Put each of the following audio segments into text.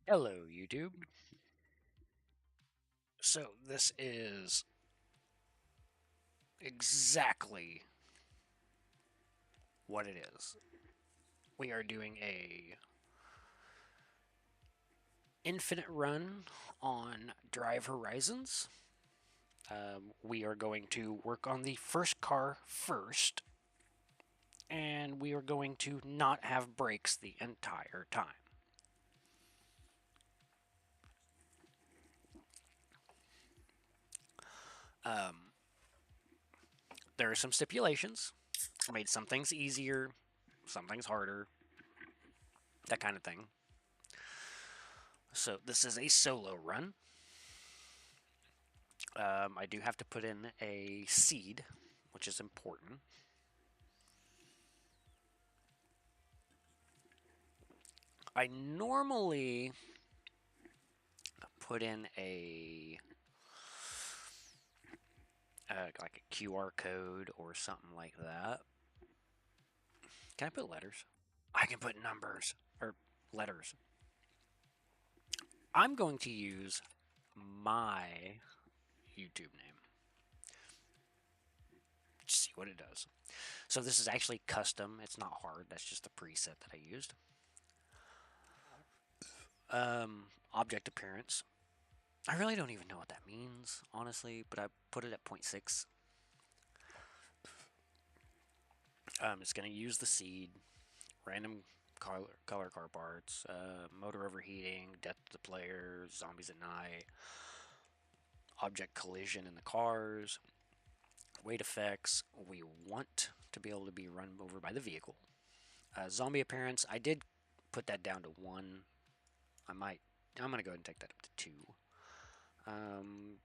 Hello, YouTube. So, this is exactly what it is. We are doing a infinite run on Drive Horizons. We are going to work on the first car first, and we are going to not have brakes the entire time. There are some stipulations. I made some things easier, some things harder, that kind of thing. So, this is a solo run. I do have to put in a seed, which is important. I normally put in a like a QR code or something like that. Can I put letters? I can put numbers or letters. I'm going to use my YouTube name. See what it does. So this is actually custom. It's not hard. That's just a preset that I used. Object appearance. I really don't even know what that means, honestly, but I put it at 0.6. It's going to use the seed, random color car parts, motor overheating, death to the player, zombies at night, object collision in the cars, weight effects. We want to be able to be run over by the vehicle. Zombie appearance, I did put that down to 1. I'm going to go ahead and take that up to 2.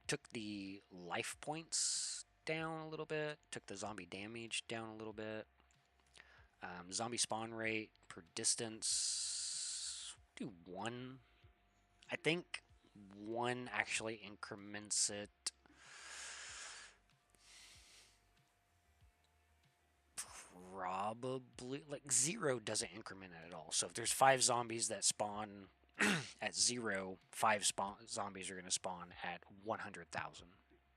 Took the life points down a little bit, took the zombie damage down a little bit. Zombie spawn rate per distance, do 1. I think 1 actually increments it. Probably like 0 doesn't increment it at all. So if there's 5 zombies that spawn at 0, 5 zombies are going to spawn at 100,000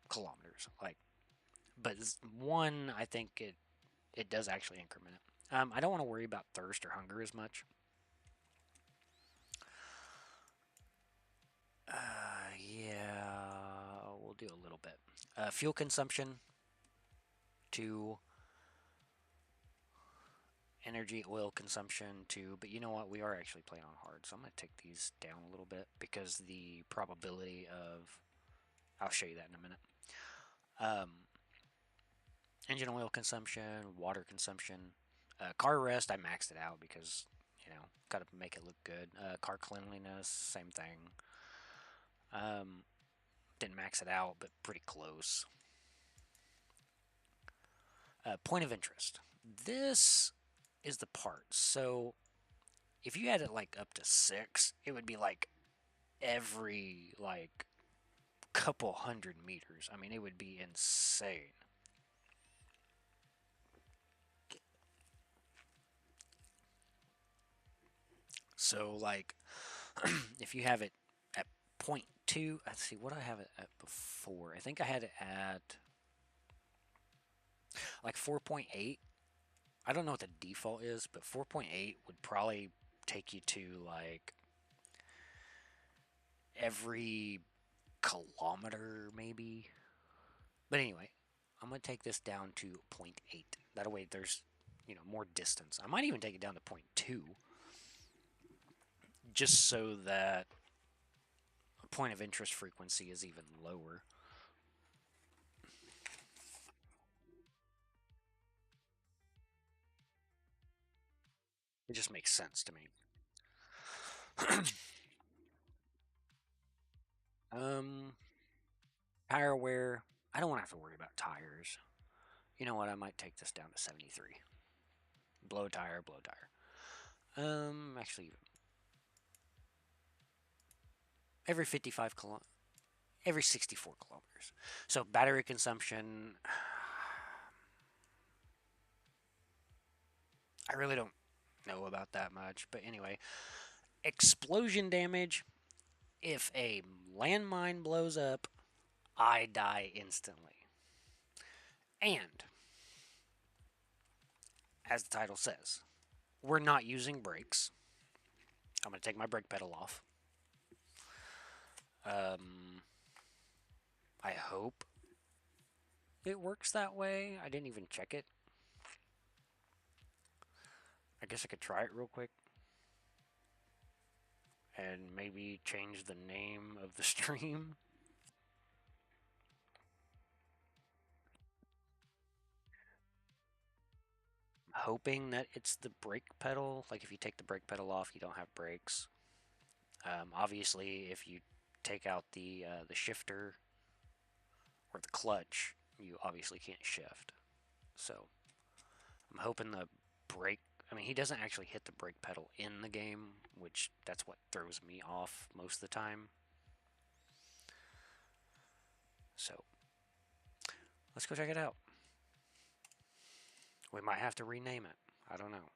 kilometers. But 1, I think it does actually increment it. I don't want to worry about thirst or hunger as much. Yeah, we'll do a little bit. Fuel consumption, 2. Energy, oil consumption, 2. But you know what? We are actually playing on hard, so I'm going to take these down a little bit because the probability of... I'll show you that in a minute. Engine oil consumption, water consumption. Car rest, I maxed it out because, got to make it look good. Car cleanliness, same thing. Didn't max it out, but pretty close. Point of interest. This is the part. So if you had it like up to 6, it would be like every like couple hundred meters. I mean, it would be insane. So like if you have it at point 0.2, let's see what I have it at before. I think I had it at like 4.8. I don't know what the default is, but 4.8 would probably take you to like every kilometer maybe. But anyway, I'm going to take this down to zero point 0.8. That way there's, more distance. I might even take it down to 0.2 just so that point of interest frequency is even lower. It just makes sense to me. um, Tire wear. I don't want to have to worry about tires. You know what? I might take this down to 73. Blow tire, blow tire. Actually, every 55 every 64 kilometers. So battery consumption. I really don't know about that much, but anyway, explosion damage. If a landmine blows up, I die instantly. And, as the title says, we're not using brakes. I'm going to take my brake pedal off. I hope it works that way. I didn't even check it. I guess I could try it real quick. And maybe change the name of the stream. Hoping that it's the brake pedal. Like if you take the brake pedal off, you don't have brakes. Obviously, if you take out the shifter or the clutch, you obviously can't shift. So I'm hoping the brake. I mean, he doesn't actually hit the brake pedal in the game, which that's what throws me off most of the time. So let's go check it out. We might have to rename it. I don't know.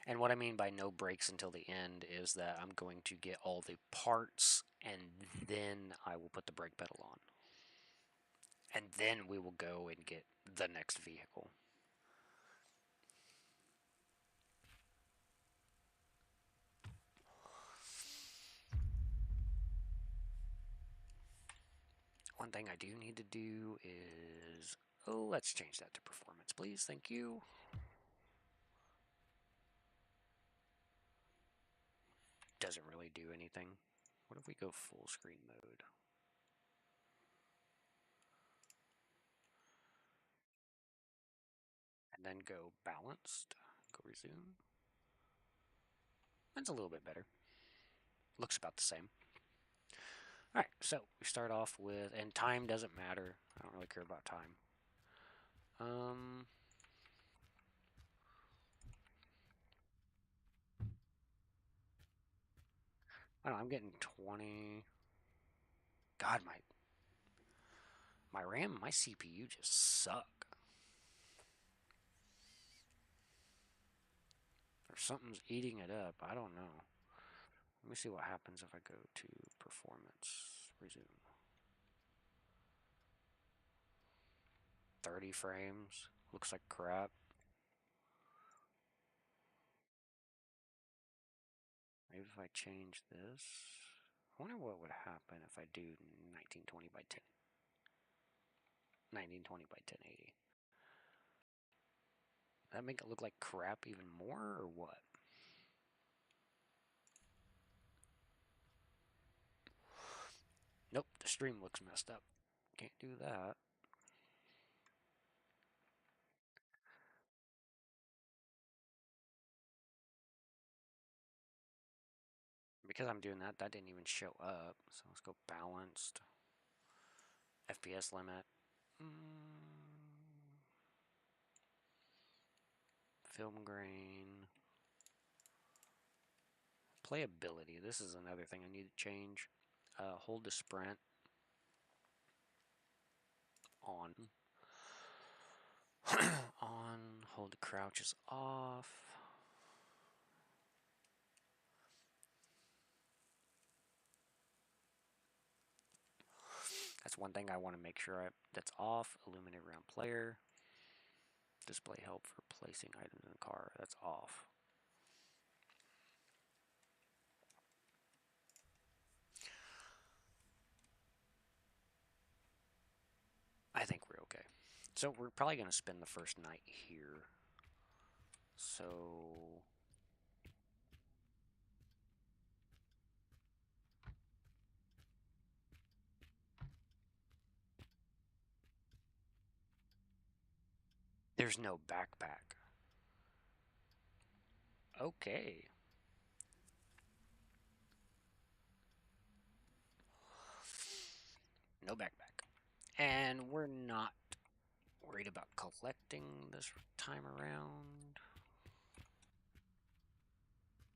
And what I mean by no brakes until the end is that I'm going to get all the parts and then I will put the brake pedal on. And then we will go and get the next vehicle. One thing I do need to do is... Oh, let's change that to performance, please. Thank you. Doesn't really do anything. What if we go full screen mode? And then go balanced. Go resume. That's a little bit better. Looks about the same. Alright, so we start off with... And time doesn't matter. I don't really care about time. I don't know, I'm getting 20. God, my RAM and my CPU just suck. Or something's eating it up. I don't know. Let me see what happens if I go to performance. Resume. 30 frames. Looks like crap. Maybe if I change this. I wonder what would happen if I do 1920 by 10. 1920 by 1080. That make it look like crap even more or what? Nope, the stream looks messed up. Can't do that. Because I'm doing that, that didn't even show up. So let's go balanced. FPS limit. Film grain. Playability. This is another thing I need to change. Hold the sprint on. On. Hold the crouch is off. That's one thing I want to make sure that's off. Illuminate around player. Display help for placing items in the car. That's off. I think we're okay. So we're probably going to spend the first night here. So... There's no backpack. Okay. No backpack. And we're not worried about collecting this time around.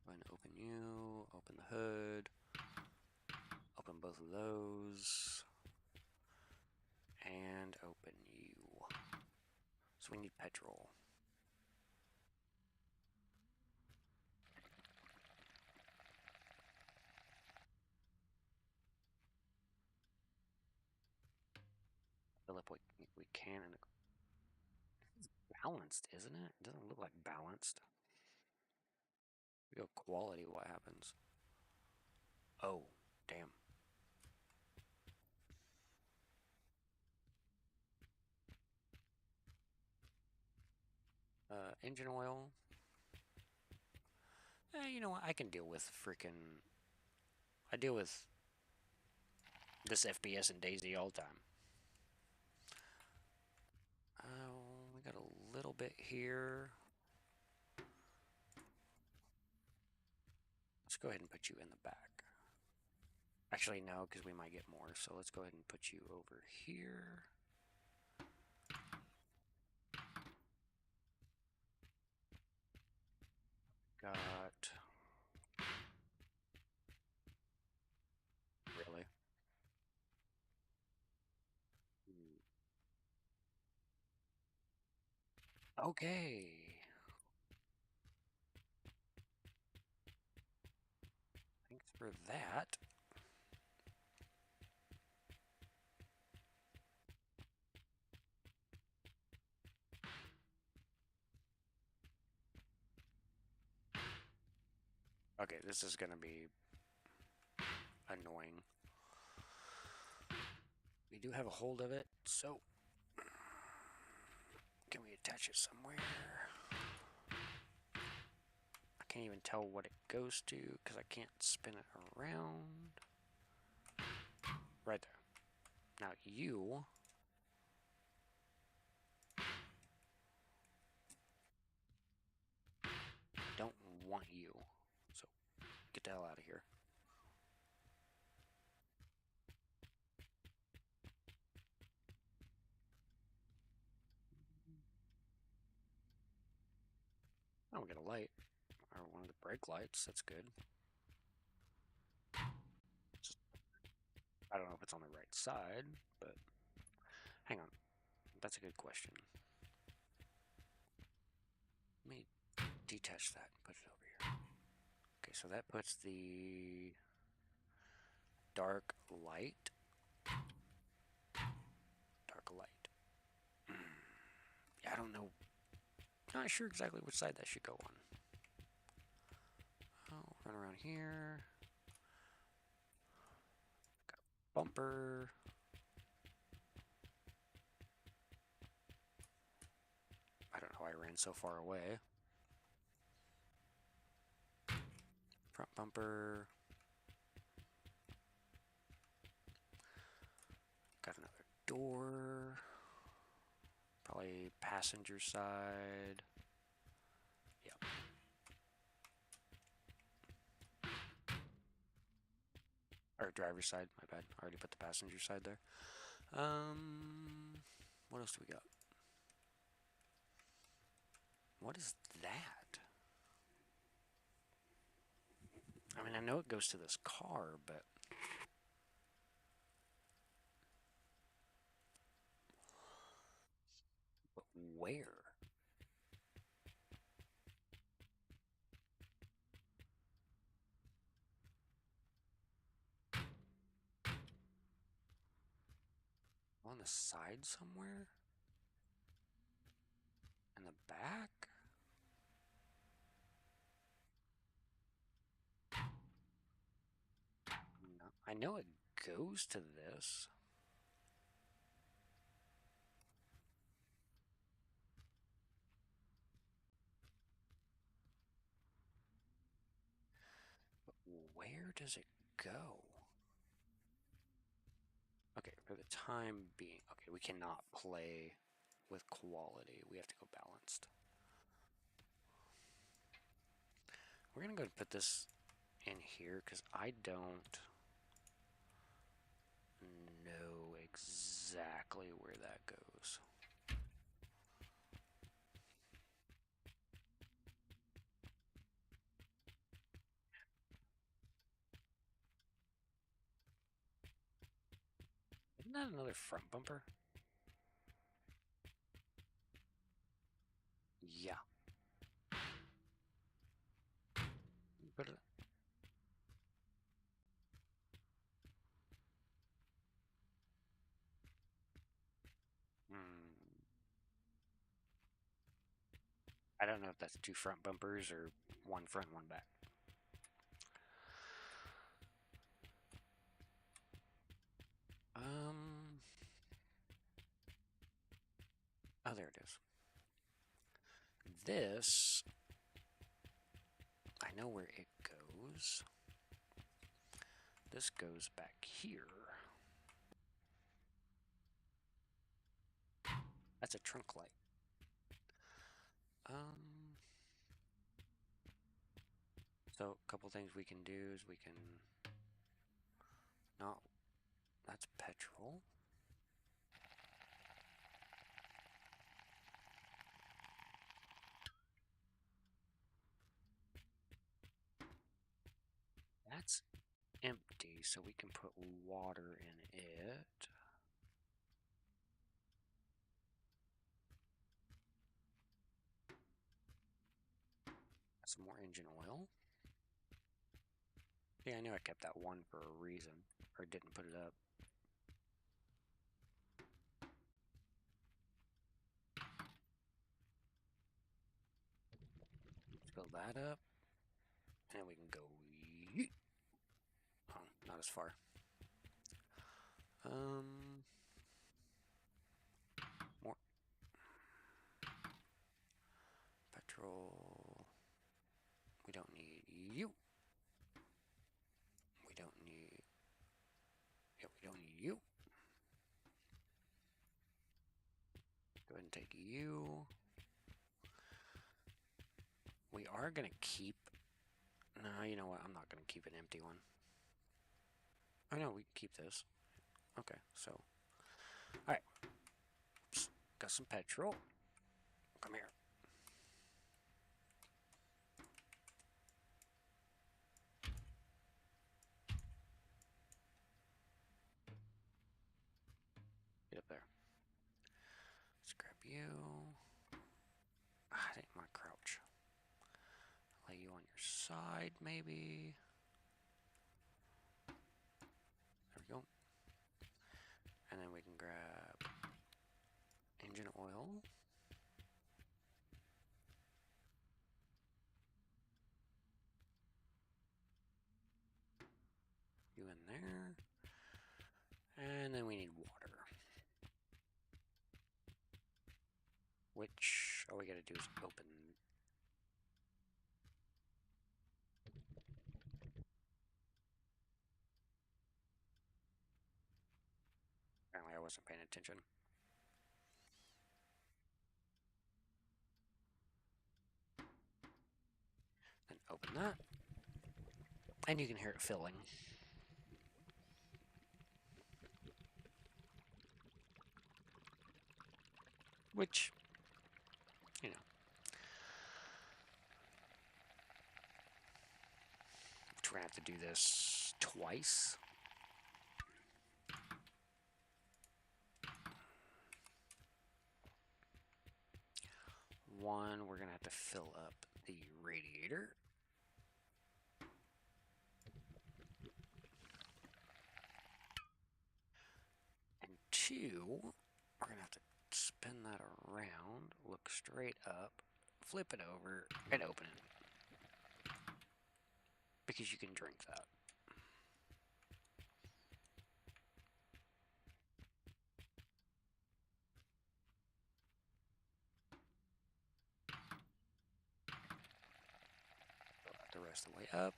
Go ahead and open you, open the hood, open both of those, and open you. So we need petrol. can and it's balanced, isn't it? It doesn't look like balanced. We go quality, what happens? Oh, damn. Engine oil. You know what? I can deal with freaking. I deal with this FPS and Daisy all the time. We got a little bit here. Let's go ahead and put you in the back. Actually, no, because we might get more. So let's go ahead and put you over here. Got. Really? Okay. Thanks for that. Okay, this is going to be annoying. We do have a hold of it, so can we attach it somewhere? I can't even tell what it goes to because I can't spin it around. Right there. Now you don't want you, so get the hell out of here. Oh, we got a light. Or one of the brake lights. That's good. Just, I don't know if it's on the right side, but hang on. That's a good question. Let me detach that and put it over here. Okay, so that puts the dark light. Dark light. Yeah, I don't know. Not sure exactly which side that should go on. Oh, run around here. Got a bumper. I don't know how I ran so far away. Front bumper. Got another door. Probably passenger side. Yep. Or driver's side, my bad. I already put the passenger side there. What else do we got? What is that? I mean, I know it goes to this car, but where? On the side somewhere? In the back? No. I know it goes to this. But where does it go? Okay, for the time being, okay, we cannot play with quality. We have to go balanced. We're gonna go and put this in here because I don't know exactly where that goes. Isn't that another front bumper? Yeah. Put it. I don't know if that's 2 front bumpers or 1 front, 1 back. Oh, there it is. This, I know where it goes. This goes back here. That's a trunk light. So a couple things we can do is we can not. That's petrol. That's empty, so we can put water in it. Some more engine oil. Yeah, I knew I kept that one for a reason, or didn't put it up. Fill that up, and we can go. Oh, not as far. More petrol. We don't need you. We don't need. Yeah, we don't need you. Go ahead and take you. We are gonna keep. No, you know what? I'm not gonna keep an empty one. Oh no, we can keep this. Okay, so. Alright. Got some petrol. Come here. Get up there. Let's grab you. I didn't want to crouch. Lay you on your side, maybe. There we go. And then we can grab engine oil. You in there. And then we need water. Which all we gotta do is open. Apparently I wasn't paying attention. Then open that. And you can hear it filling. Which, you know. We're gonna have to do this twice. One, we're gonna have to fill up the radiator. And two, we're gonna have to spin that around, look straight up, flip it over, and open it. Because you can drink that. Go out the rest of the way up.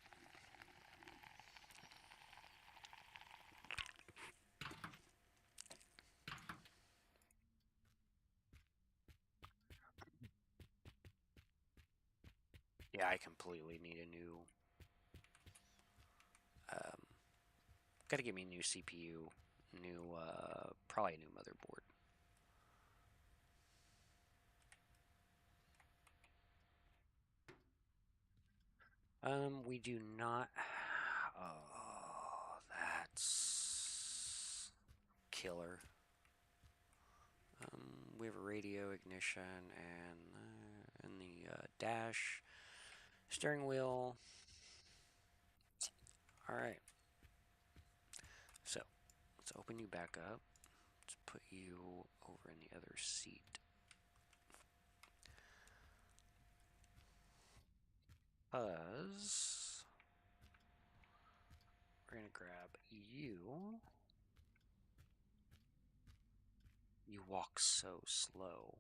Yeah, I completely need a new. Gotta give me a new CPU, new, probably a new motherboard. We do not. Oh, that's killer. We have a radio ignition and the dash, steering wheel. All right. So let's open you back up. Let's put you over in the other seat. Because we're going to grab you. You walk so slow.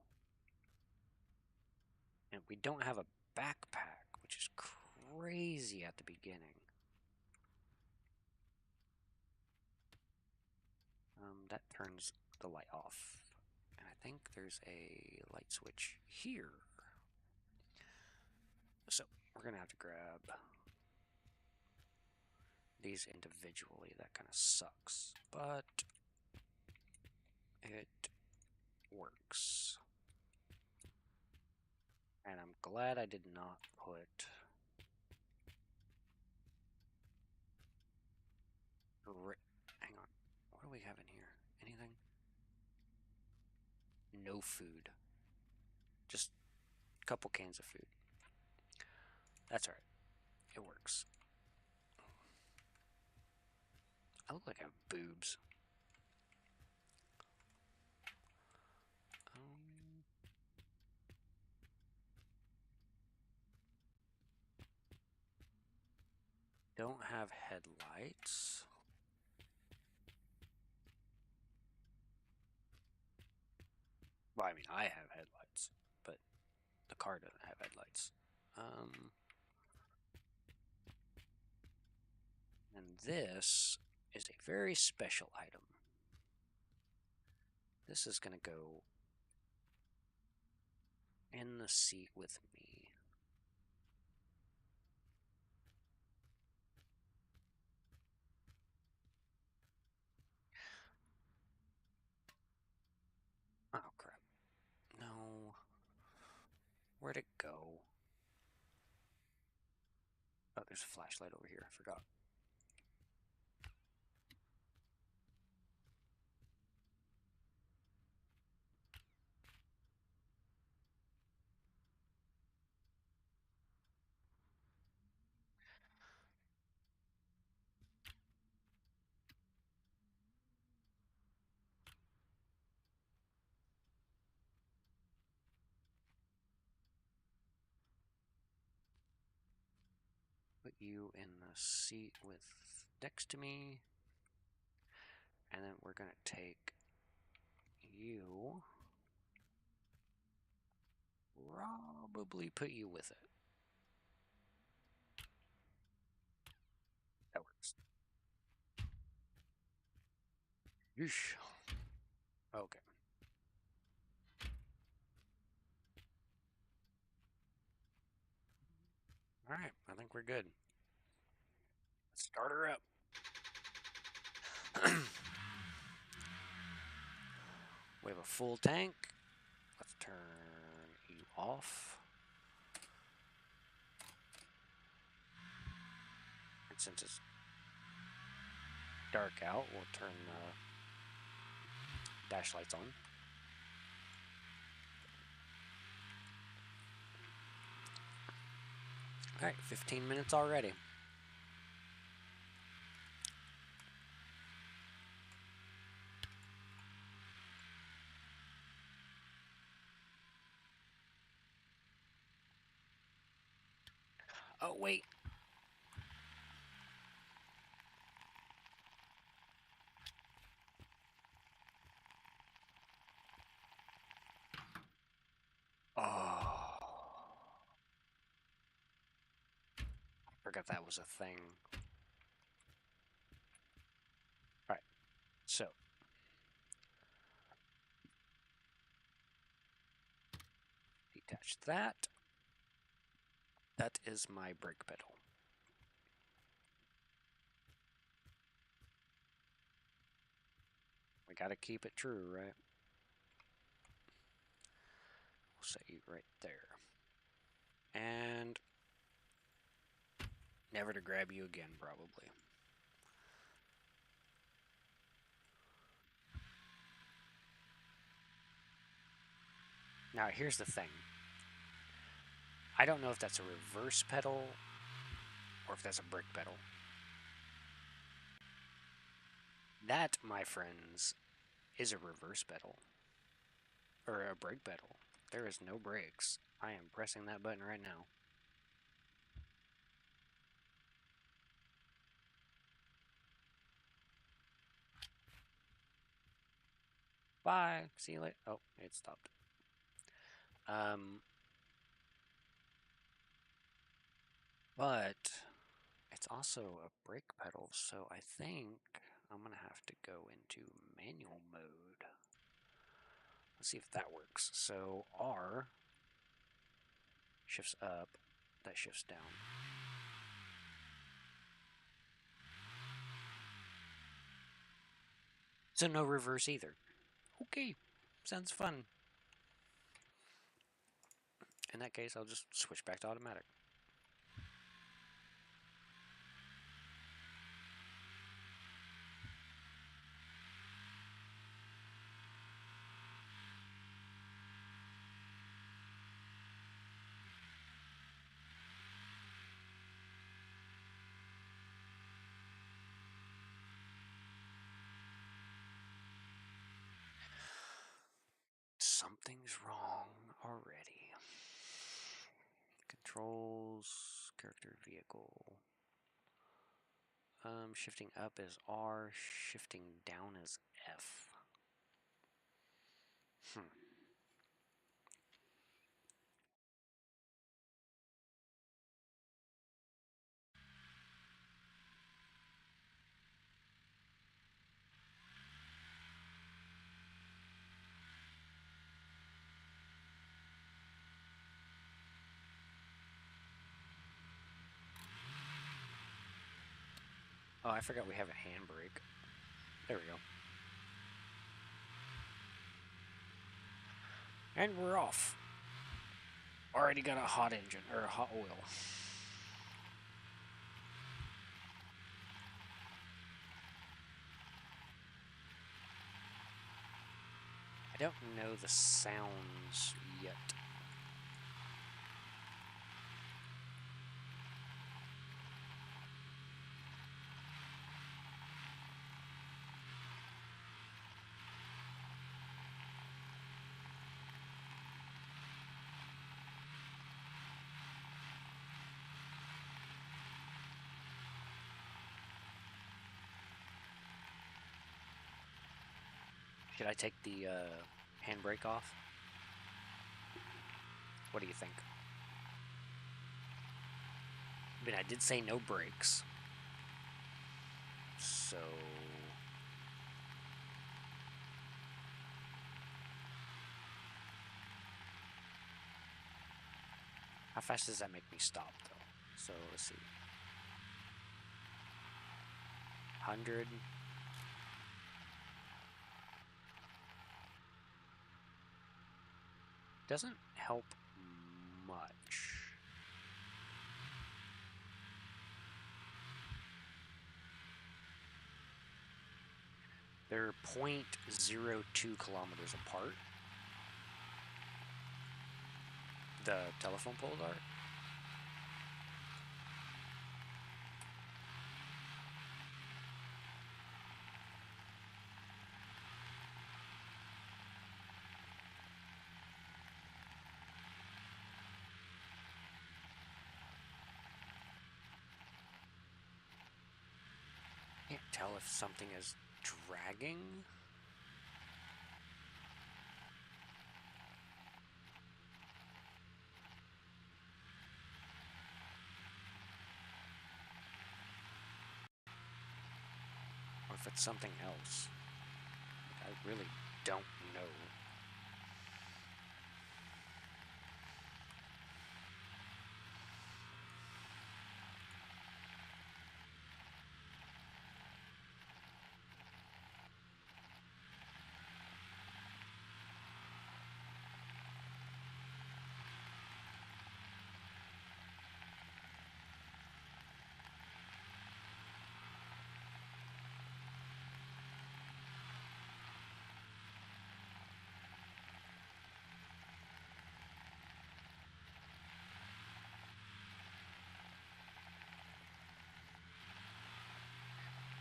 And we don't have a backpack, which is crazy at the beginning. That turns the light off. And I think there's a light switch here. So we're going to have to grab these individually. That kind of sucks, but it works. And I'm glad I did not put hang on. What do we have in here? Anything? No food. Just a couple cans of food. That's alright. It works. I look like I have boobs. Don't have headlights. Well, I mean, I have headlights, but the car doesn't have headlights. And this is a very special item. This is going to go in the seat with me. Oh, crap. No. Where'd it go? Oh, there's a flashlight over here. I forgot. Put you in the seat with next to me. And then we're going to take you. Probably put you with it. That works. Yeesh. Okay. Alright, I think we're good. Let's start her up. We have a full tank. Let's turn you off. And since it's dark out, we'll turn the dash lights on. Alright, 15 minutes already. Oh, wait. Oh. I forgot that was a thing. Alright, so. Detach that. That is my brake pedal. We gotta keep it true, right? We'll set you right there. And never to grab you again, probably. Now, here's the thing. I don't know if that's a reverse pedal or if that's a brake pedal. That, my friends, is a reverse pedal. Or a brake pedal. There is no brakes. I am pressing that button right now. Bye. See you later. Oh, it stopped. But it's also a brake pedal, so I think I'm gonna have to go into manual mode. Let's see if that works. So R shifts up, that shifts down. So no reverse either. Okay, sounds fun. In that case, I'll just switch back to automatic. Something's wrong already. Controls, character vehicle. Shifting up is R, shifting down is F. Hmm. Oh, I forgot we have a handbrake. There we go. And we're off. Already got a hot engine, or a hot oil. I don't know the sounds yet. Should I take the handbrake off? What do you think? I mean, I did say no brakes. So... how fast does that make me stop, though? So, let's see. 100. Doesn't help much. They're 0.02 kilometers apart. The telephone poles are. Can't tell if something is dragging. Or if it's something else. I really don't know.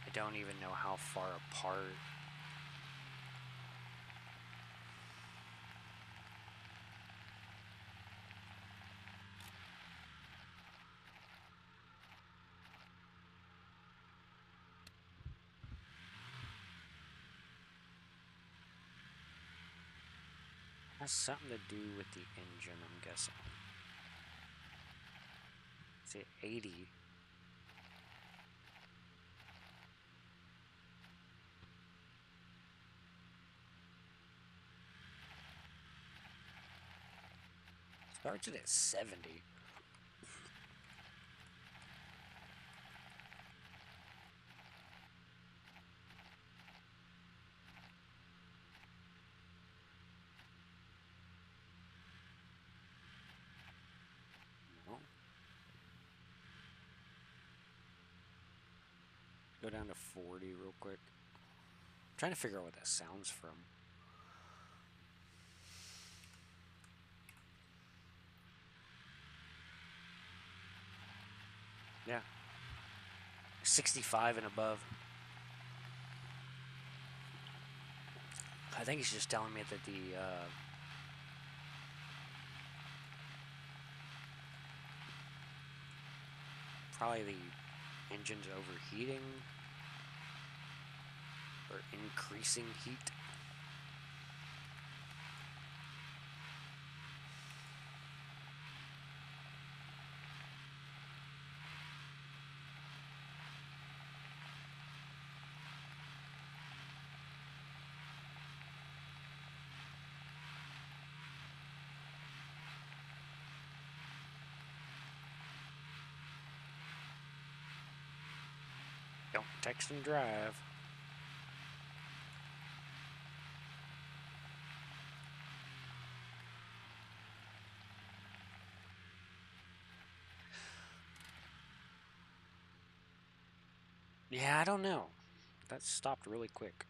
I don't even know how far apart. Has something to do with the engine, I'm guessing. Say 80. Starts it at 70. No. Go down to 40 real quick. I'm trying to figure out what that sounds from. Yeah. 65 and above. I think he's just telling me that the probably the engine's overheating or increasing heat. Don't text and drive. Yeah, I don't know. That stopped really quick.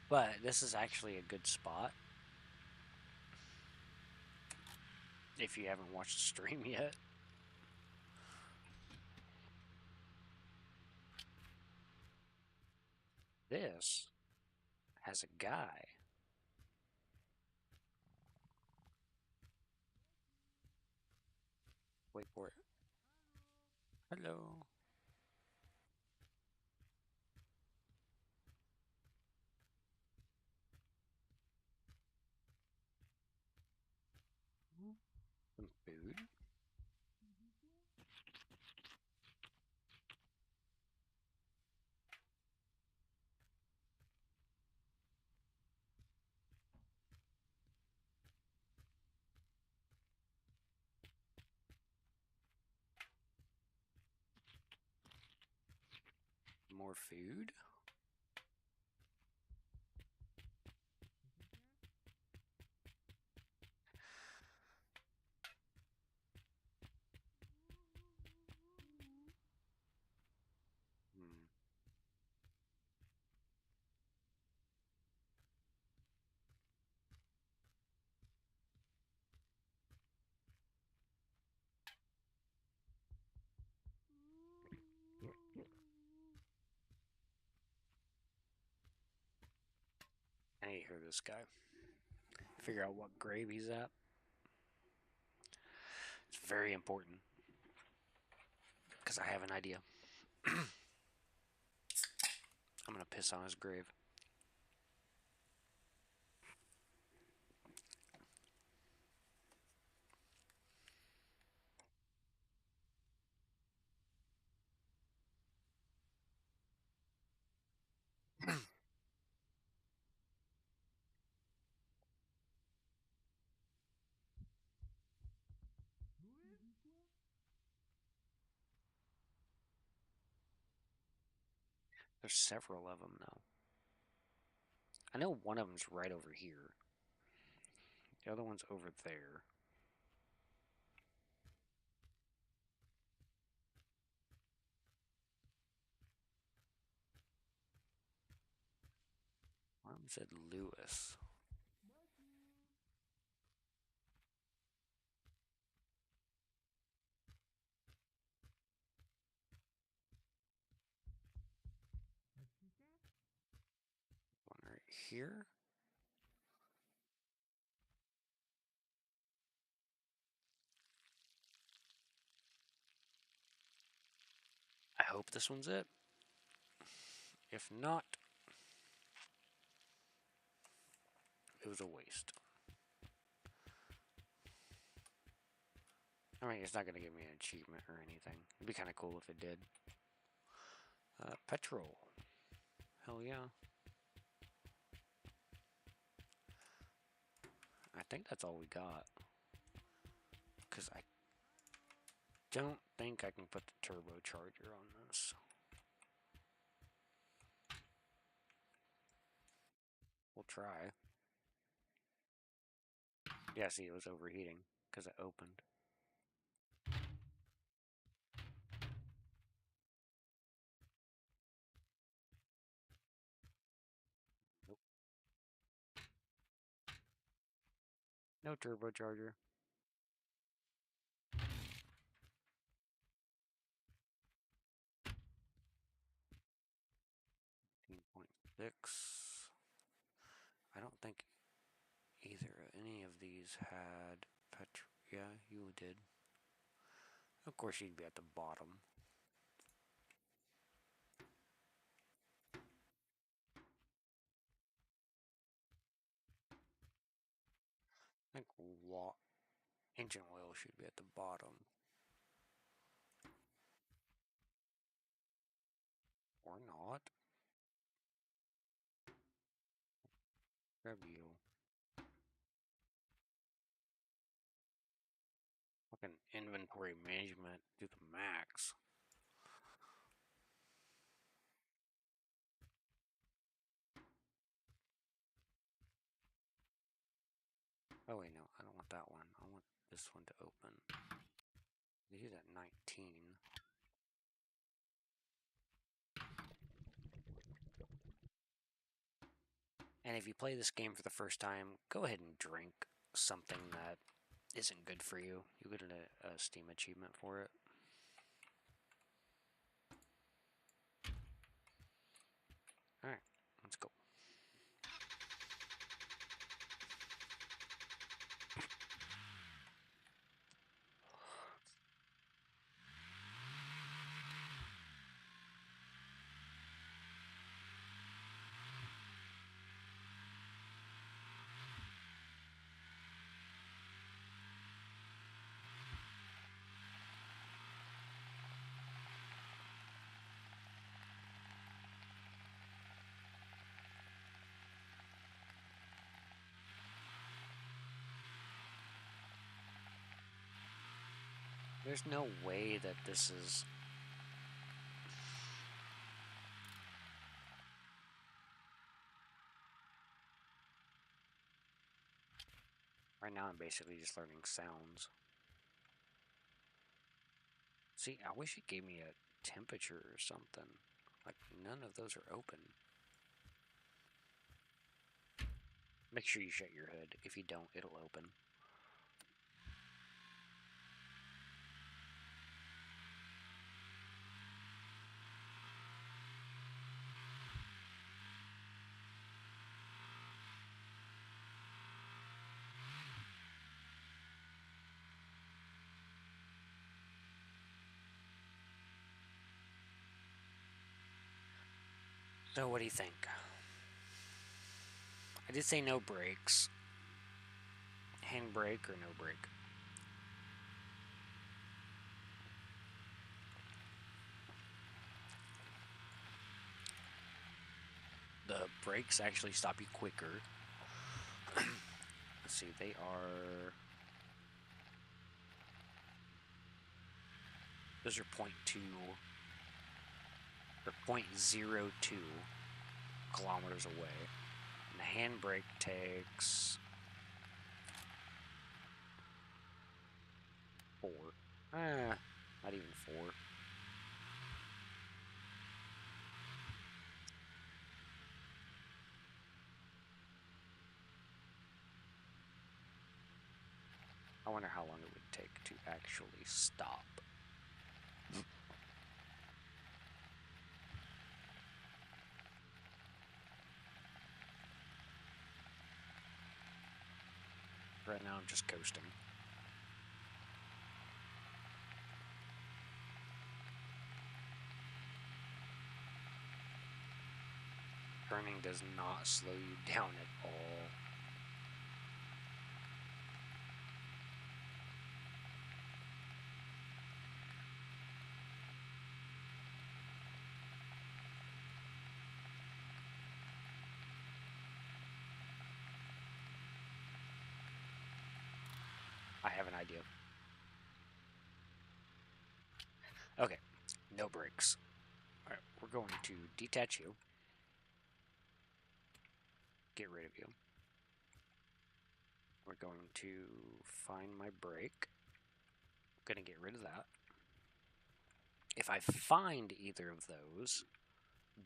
But this is actually a good spot if you haven't watched the stream yet. This has a guy. Wait for it. Hello. Some food. More food. Hmm. I need to hear this guy. Figure out what grave he's at. It's very important because I have an idea. I'm gonna piss on his grave. There's several of them now. I know one of them's right over here. The other one's over there. One of them said Lewis. here? I hope this one's it. If not, it was a waste. I mean, it's not going to give me an achievement or anything. It'd be kind of cool if it did. Petrol. Hell yeah. I think that's all we got. Because I don't think I can put the turbocharger on this. We'll try. Yeah, see, it was overheating because it opened. Nope. No turbocharger. 15.6. I don't think any of these had petrol. Yeah, you did. Of course, you'd be at the bottom. I think engine oil should be at the bottom. Or not. Grab you. Fucking inventory management to the max. Oh wait, no, I don't want that one. I want this one to open. This is at 19. And if you play this game for the first time, go ahead and drink something that isn't good for you. You get a Steam achievement for it. Alright, let's go. There's no way that this is... Right now I'm basically just learning sounds. See, I wish it gave me a temperature or something. Like, none of those are open. Make sure you shut your hood. If you don't, it'll open. So what do you think? I did say no brakes. Handbrake or no brake? The brakes actually stop you quicker. Let's see, they are... Those are 0.2 or 0.02 kilometers away. And the handbrake takes 4. Not even 4. I wonder how long it would take to actually stop. Right now I'm just coasting. Turning does not slow you down at all. I have an idea. Okay, no brakes. Alright, we're going to detach you. Get rid of you. We're going to find my brake. I'm going to get rid of that. If I find either of those,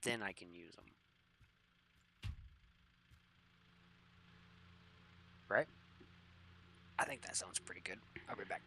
then I can use them. Right? I think that sounds pretty good. I'll be back.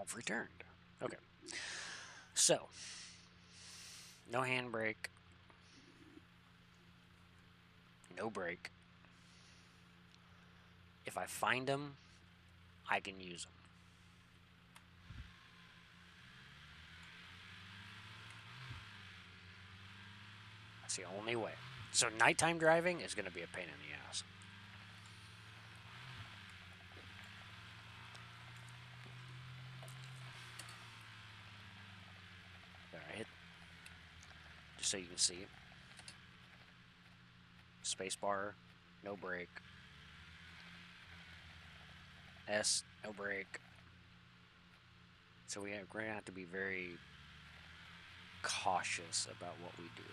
I've returned. Okay. So, no handbrake, no brake. If I find them, I can use them. That's the only way. So nighttime driving is going to be a pain in the ass. There, I hit, just so you can see it. Spacebar, no brake. S, no brake. So we're going to have to be very cautious about what we do.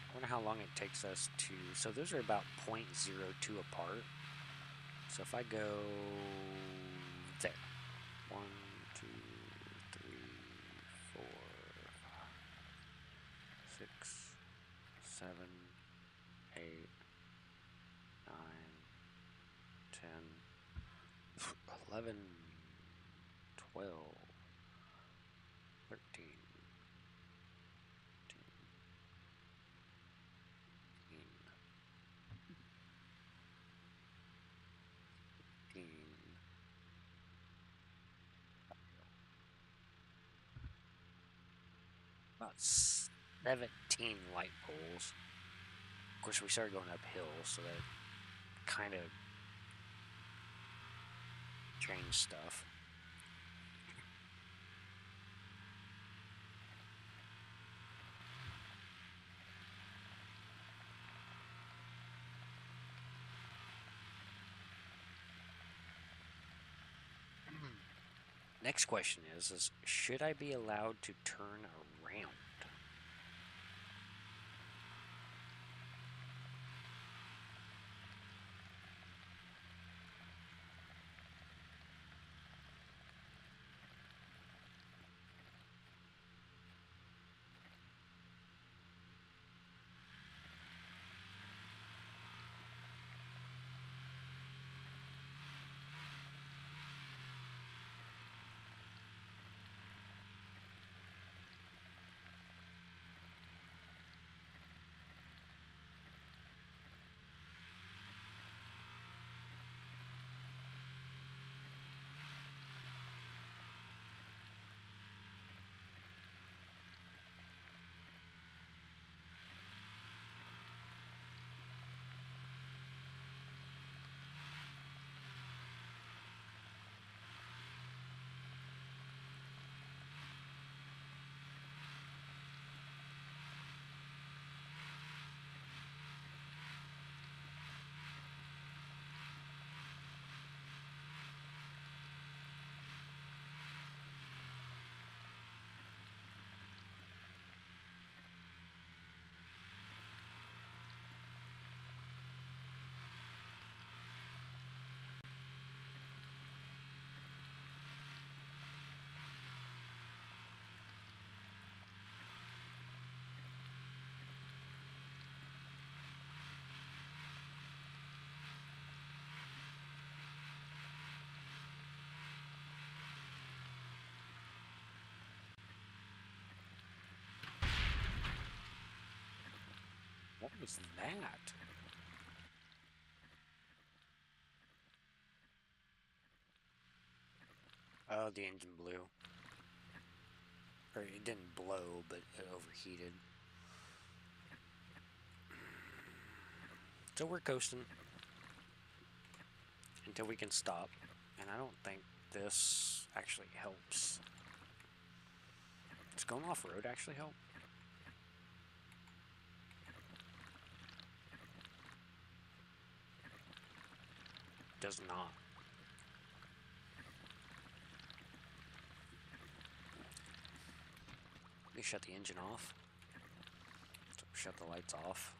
I wonder how long it takes us to... So those are about 0.02 apart. So if I go there. 1, 2, 3, 4, 5, 6, 7, 8, 9, 10, 11, 12, 13, 14, 15, about 17 light poles. Of course, we started going uphill, so that kind of changed stuff. Next question is should I be allowed to turn around? What was that? Oh, the engine blew. Or it didn't blow, but it overheated. So we're coasting until we can stop. And I don't think this actually helps. Does going off-road actually help? Does not. Let me shut the engine off. Shut the lights off.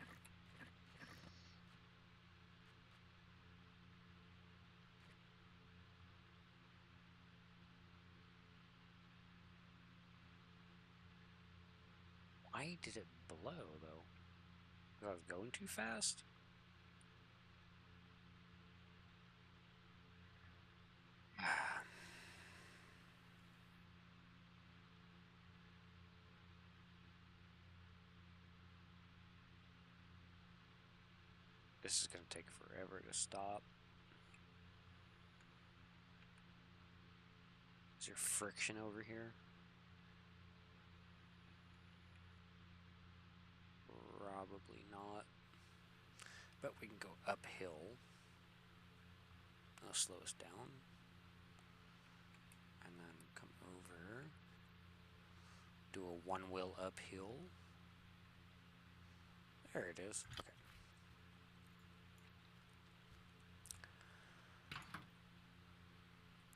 Why did it blow, though? Because I was going too fast? This is going to take forever to stop. Is there friction over here? Probably not. But we can go uphill. That'll slow us down. And then come over. Do a one-wheel uphill. There it is. Okay.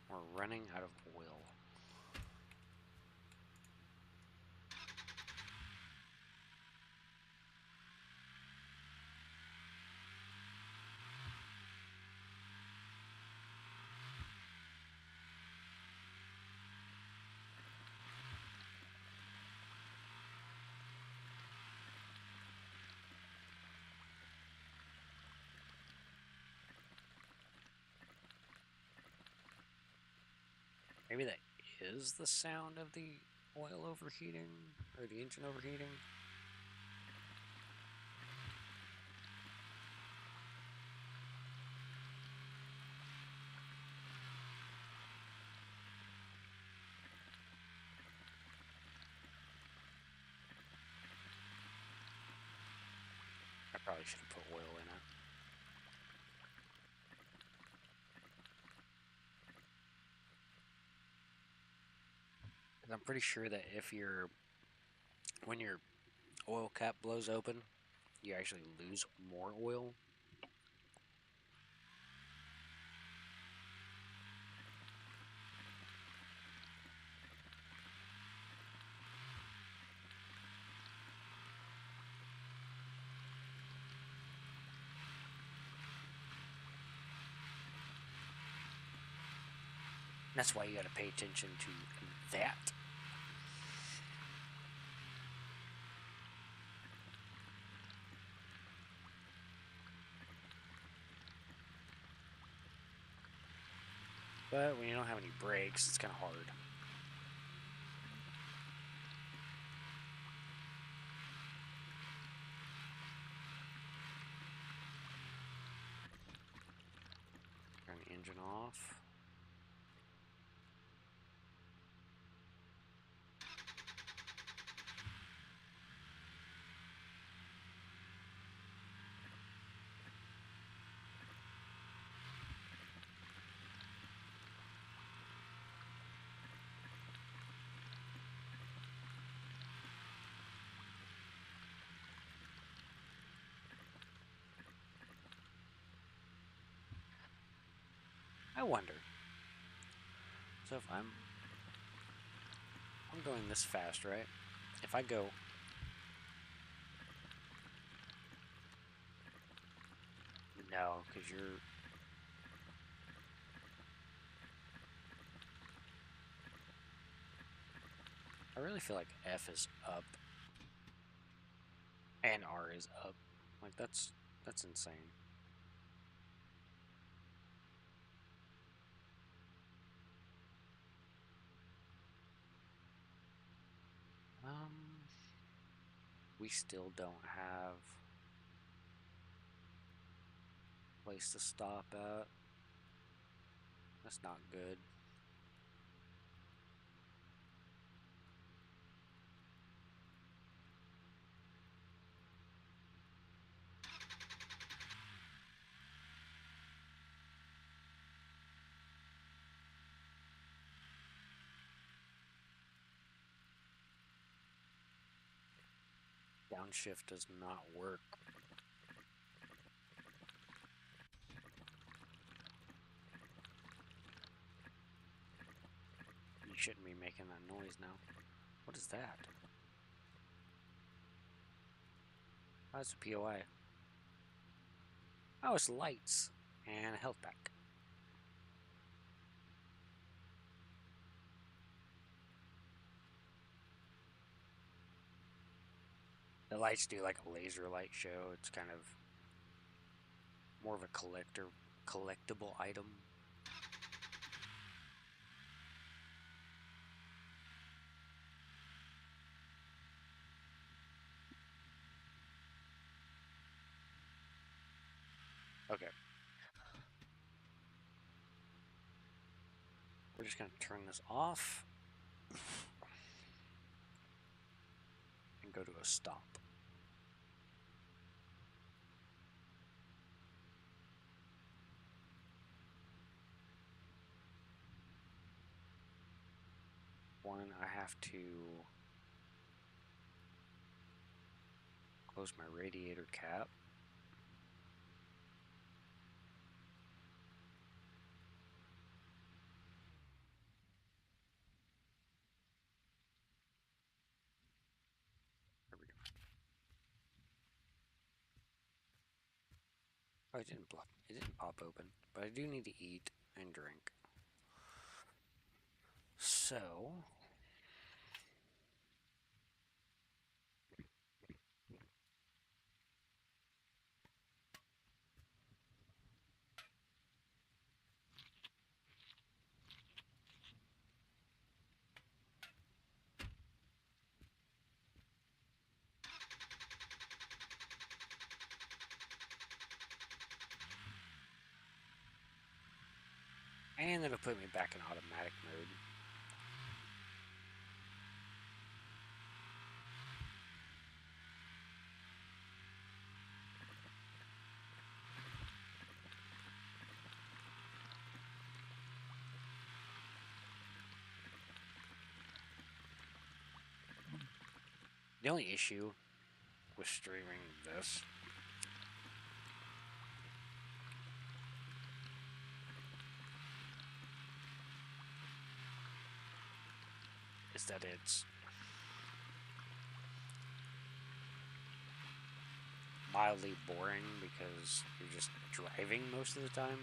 We're running out of oil. Maybe that is the sound of the oil overheating, or the engine overheating. I probably should have put oil in it. I'm pretty sure that when your oil cap blows open, you actually lose more oil. That's why you got to pay attention to that. But when you don't have any brakes, it's kind of hard. Turn the engine off. I wonder. So if I'm going this fast, right? If I go no, because you're I really feel like F is up and R is up. Like that's insane. We still don't have place to stop at. That's not good. Downshift does not work. You shouldn't be making that noise now. What is that? Oh, it's a POI. Oh, it's lights and a health pack. The lights do like a laser light show. It's kind of more of a collectible item. Okay. We're just going to turn this off and go to a stop. One, I have to close my radiator cap. There we go. Oh, it didn't pop open, but I do need to eat and drink. So, and it'll put me back in automatic mode. The only issue with streaming this is that it's mildly boring because you're just driving most of the time.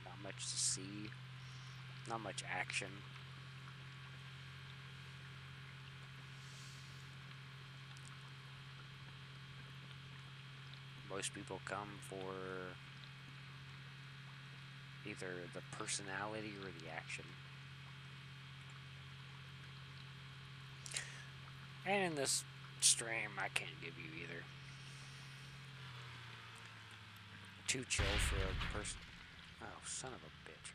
Not much to see, not much action. Most people come for either the personality or the action. And in this stream, I can't give you either. Too chill for a person. Oh, son of a bitch.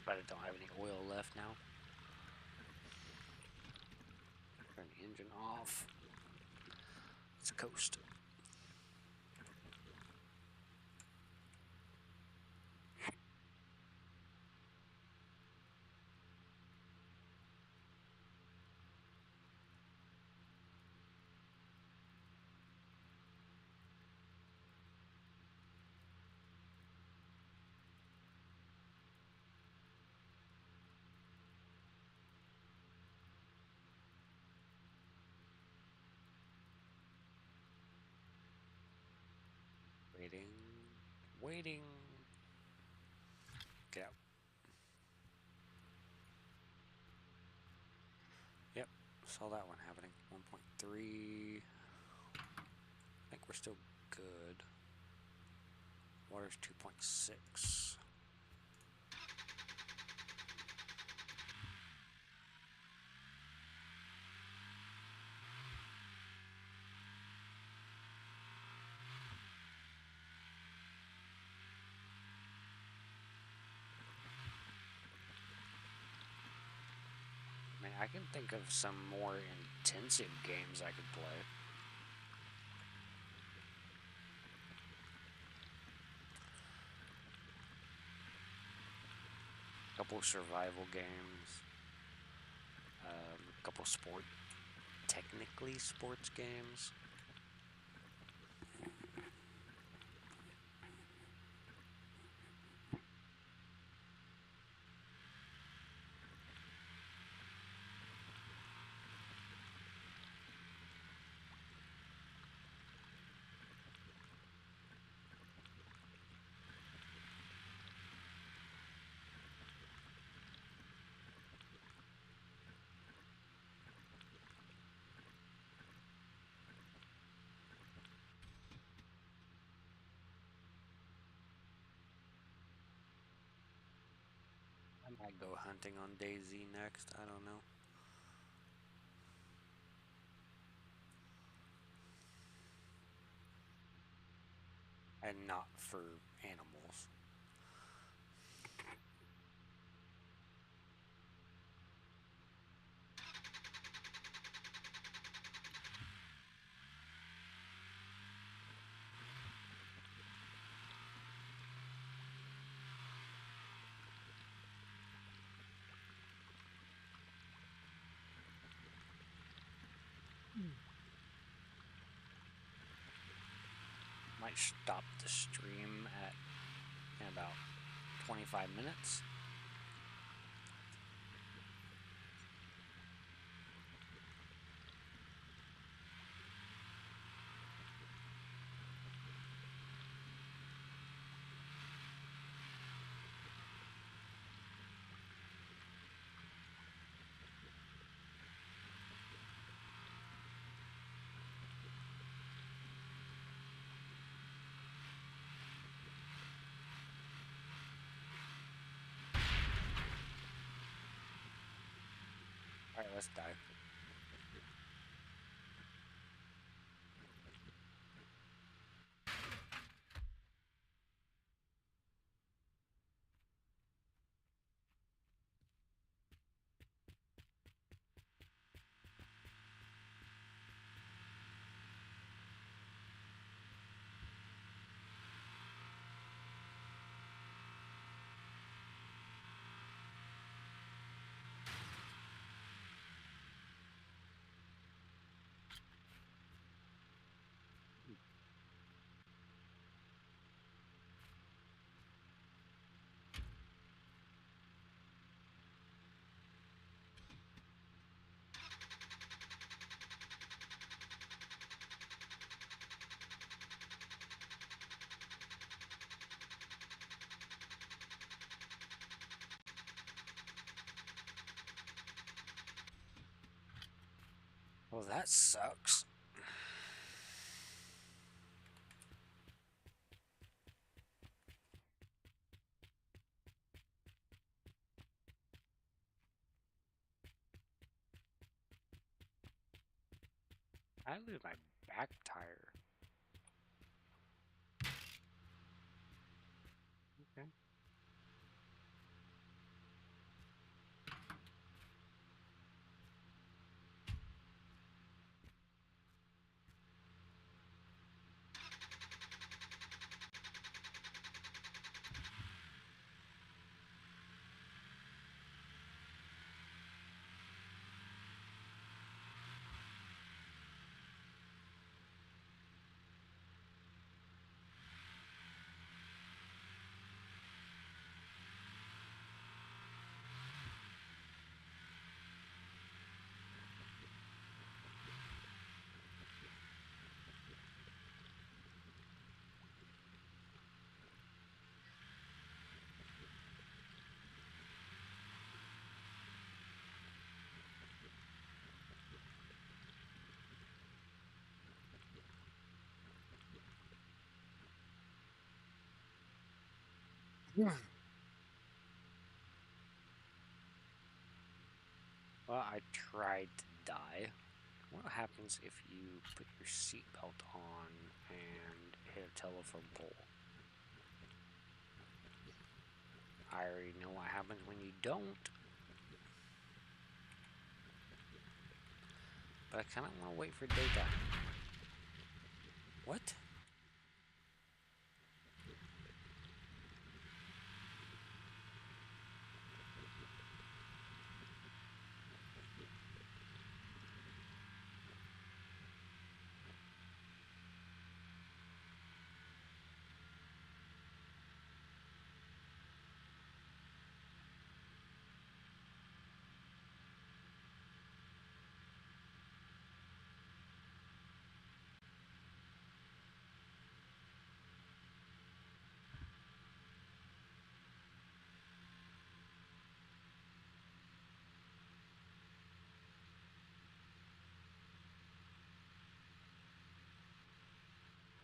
But I don't have any oil left now. Turn the engine off. Let's coast. waiting. Get out. Yep, saw that one happening. 1.3. I think we're still good. Water's 2.6. I mean, I can think of some more intensive games I could play. A couple survival games. A couple technically sports games. I might go hunting on DayZ next. I don't know. And not for animals. Might stop the stream in about 25 minutes. Alright, let's die. Well, that sucks. I lose my back tire. Okay. Well, I tried to die. What happens if you put your seatbelt on and hit a telephone pole? I already know what happens when you don't. But I kind of want to wait for daytime. What?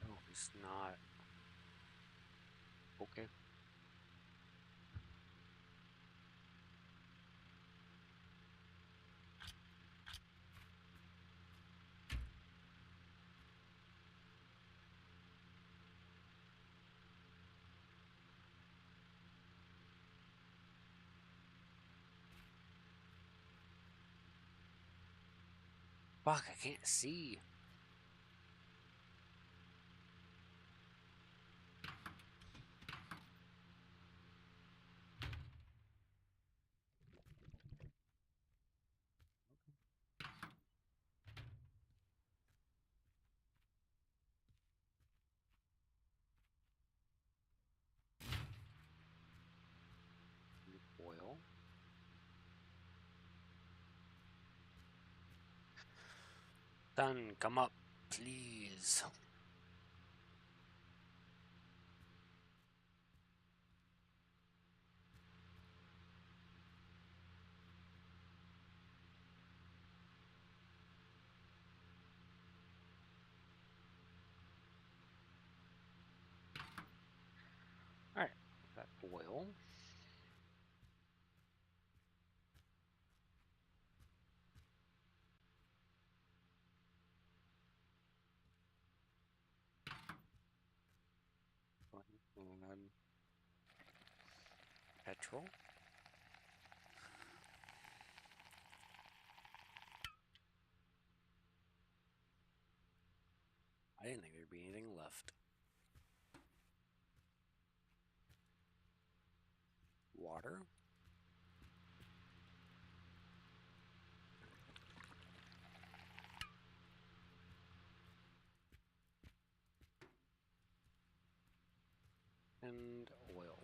Oh, it's not. Okay. Fuck, I can't see. Oil. Sun, come up, please. Alright, got oil. And petrol. I didn't think there'd be anything left. Water. And oil.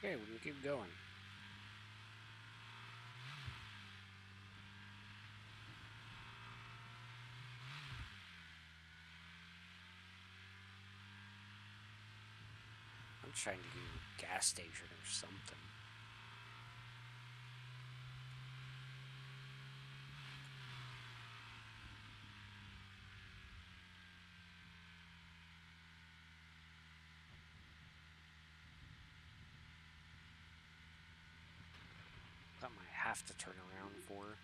Okay, we can keep going. I'm trying to do a gas station or something. Something I have to turn around for.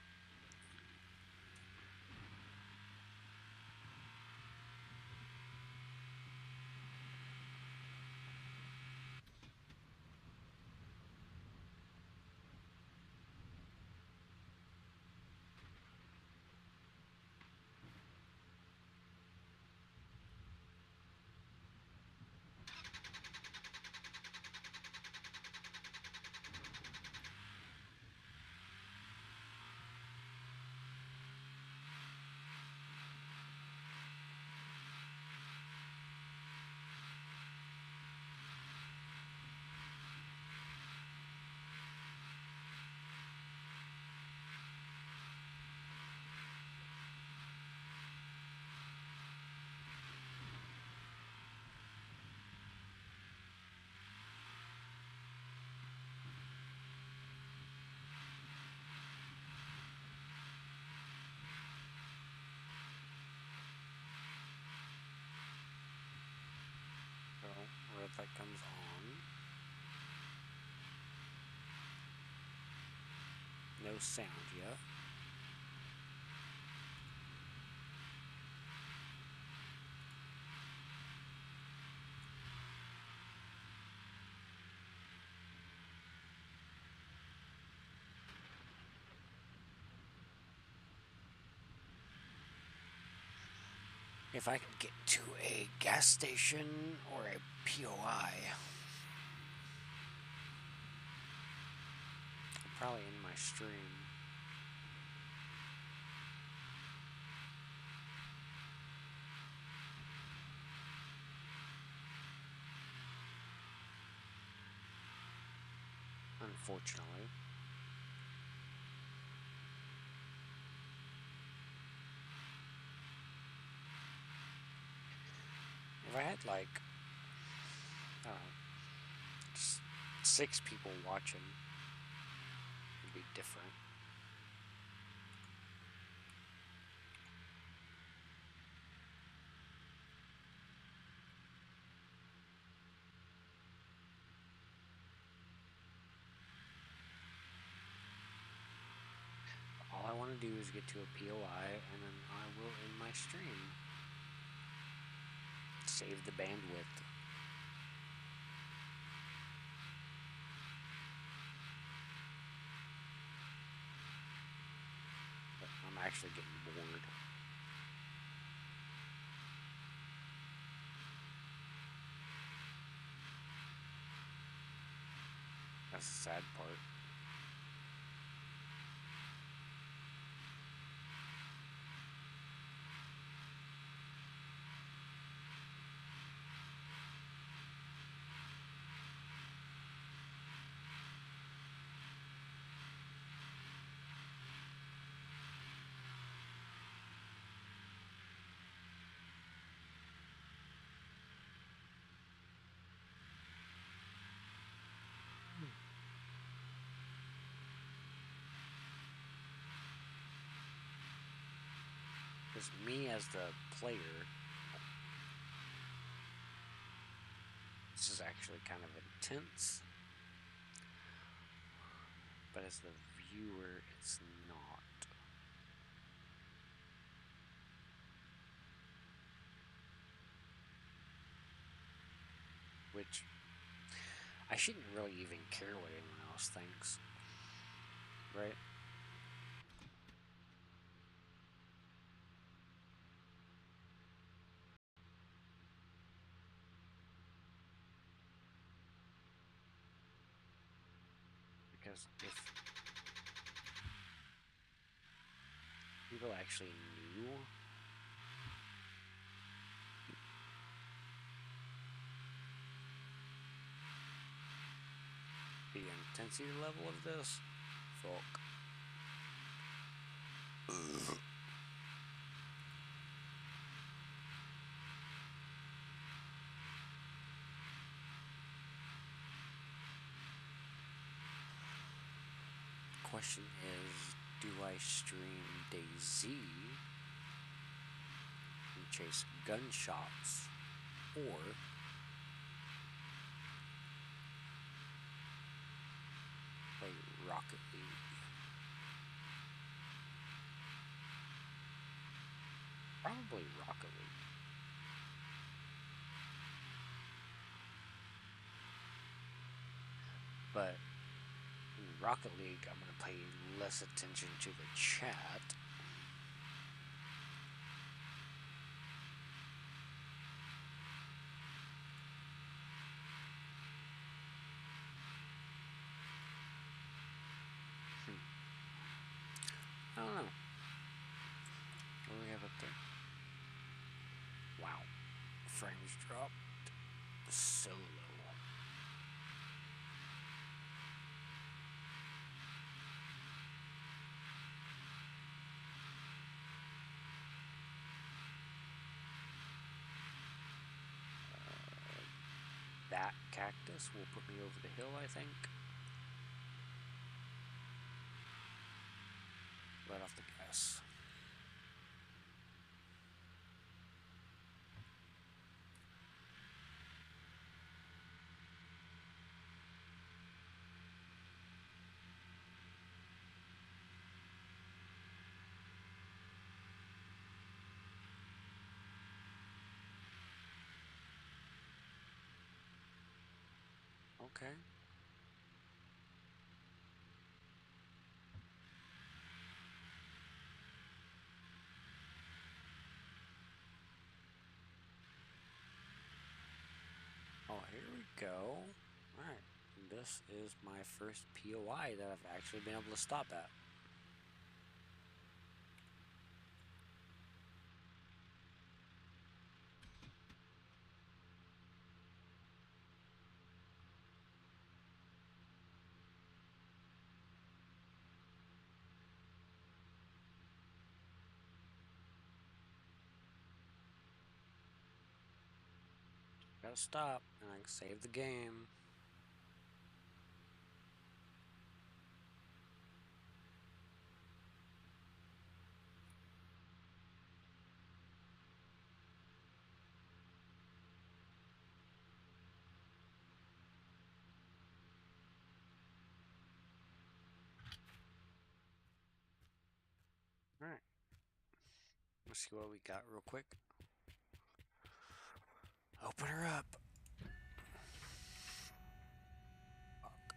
sound yet. If I could get to a gas station or a POI, I'll probably end my stream. Unfortunately. If I had like, I don't know, just 6 people watching, it'd be different. All I want to do is get to a POI, and then I will end my stream. Save the bandwidth. But I'm actually getting bored. That's the sad part. Because me as the player, this is actually kind of intense. But as the viewer, it's not. Which, I shouldn't really even care what anyone else thinks. Right? Because if people actually knew the intensity level of this, fuck. Question is, do I stream DayZ and chase gunshots, or play Rocket League? Probably Rocket League. But in Rocket League, I'm going to pay less attention to the chat. I don't know. What do we have up there? Wow. Frames dropped so low. That cactus will put me over the hill, I think. Right off the gas. Okay. Oh, here we go. Alright. This is my first POI that I've actually been able to stop at. Gotta stop, and I can save the game. Alright. Let's see what we got real quick. Open her up. Fuck.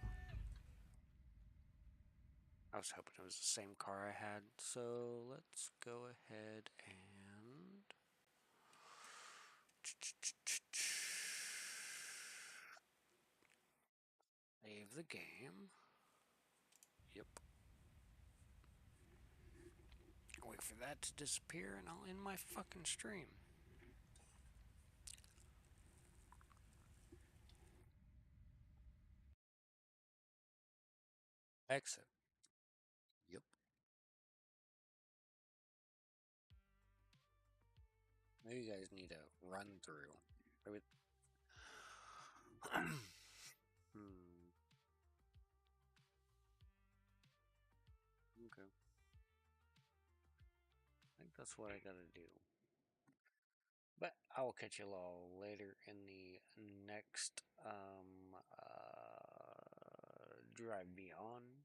I was hoping it was the same car I had, so let's go ahead and save the game. Yep. Wait for that to disappear and I'll end my fucking stream. Exit. Yep. Maybe you guys need a run through. Okay. I think that's what I gotta do. But I will catch you all later in the next Drive Beyond.